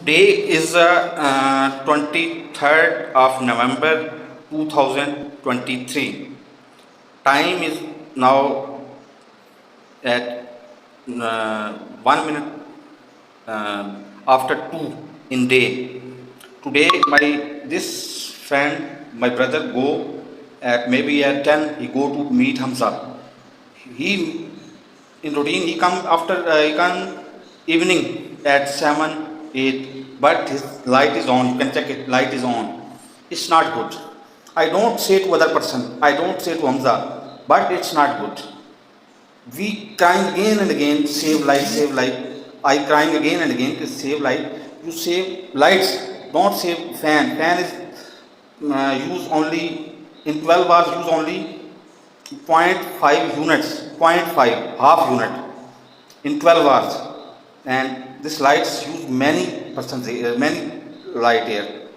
Today is 23rd of November 2023. Time is now at 1 minute after 2 in day. Today my this friend, my brother go at maybe at 10 he go to meet Hamza. He in routine he come after he come evening at 7 8, but his light is on, you can check it, light is on. It's not good. I don't say to other person, I don't say to Hamza, but it's not good. We crying again and again, save light, save light. I crying again and again to save light. You save lights, don't save fan. Fan is use only in 12 hours, use only zero point 0.5 units, zero point 0.5 half unit in 12 hours, and this lights use many percent, many light here.